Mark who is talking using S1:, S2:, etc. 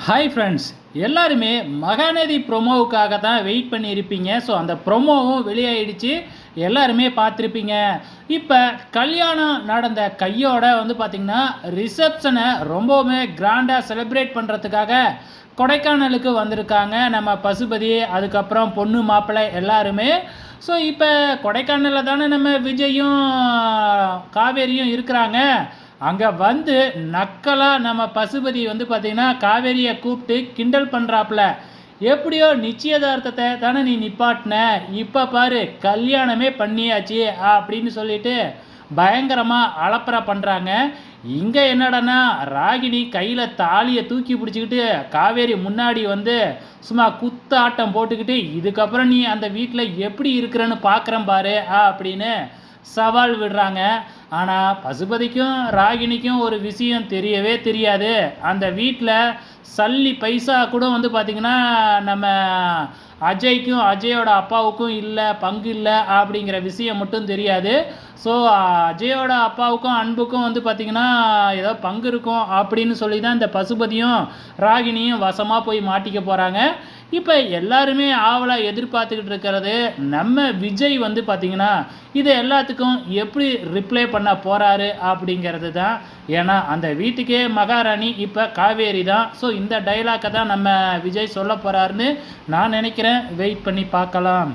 S1: Hi friends, எல்லாருமே மகாநதி ப்ரொமோவுக்காக தான் wait பண்ணியிருப்பீங்க. ஸோ அந்த ப்ரொமோவும் வெளியாயிடுச்சு, எல்லாருமே பார்த்துருப்பீங்க. இப்போ கல்யாணம் நடந்த கையோட பார்த்திங்கன்னா ரிசப்ஷனை ரொம்பவுமே கிராண்டாக செலிப்ரேட் பண்ணுறதுக்காக கொடைக்கானலுக்கு வந்திருக்காங்க நம்ம பசுபதி, அதுக்கப்புறம் பொண்ணு மாப்பிள்ளை எல்லாருமே. ஸோ இப்போ கொடைக்கானலில் தானே நம்ம விஜயும் காவேரியும் இருக்கிறாங்க. அங்கே நக்கலாக நம்ம பசுபதி பார்த்திங்கன்னா காவேரியை கூப்பிட்டு கிண்டல் பண்ணுறாப்புல. எப்படியோ நிச்சயதார்த்தத்தை தானே நீ நிப்பாட்டின, இப்போ பாரு கல்யாணமே பண்ணியாச்சு அப்படின்னு சொல்லிட்டு பயங்கரமாக அலப்பறை பண்ணுறாங்க. இங்கே என்னடனா ராகினி கையில் தாலியை தூக்கி பிடிச்சிக்கிட்டு காவேரி முன்னாடி சும்மா குத்தாட்டம் போட்டுக்கிட்டு, இதுக்கப்புறம் நீ அந்த வீட்டில் எப்படி இருக்கிறன்னு பார்க்குறேன் பாரு அப்படின்னு சவால் விடுறாங்க. ஆனால் பசுபதிக்கும் ராகினிக்கும் ஒரு விஷயம் தெரியவே தெரியாது. அந்த வீட்டில் சல்லி பைசா கூட பார்த்திங்கன்னா நம்ம அஜய்க்கும் அஜயோட அப்பாவுக்கும் இல்லை, பங்கு இல்லை அப்படிங்கிற விஷயம் மட்டும் தெரியாது. ஸோ அஜயோட அப்பாவுக்கும் அன்புக்கும் பார்த்திங்கன்னா ஏதோ பங்கு இருக்கும் அப்படின்னு சொல்லி தான் இந்த பசுபதியும் ராகினியும் வசமாக போய் மாட்டிக்க போகிறாங்க. இப்போ எல்லாருமே ஆவலாக எதிர்பார்த்துக்கிட்டு இருக்கிறது நம்ம விஜய் பார்த்திங்கன்னா இதை எல்லாத்துக்கும் எப்படி ரிப்ளை பண்ண போகிறாரு அப்படிங்கிறது தான். ஏன்னா அந்த வீட்டுக்கே மகாராணி இப்போ காவேரி தான். ஸோ இந்த டைலாக்கை தான் நம்ம விஜய் சொல்ல போகிறாருன்னு நான் நினைக்கிறேன். வெயிட் பண்ணி பார்க்கலாம்.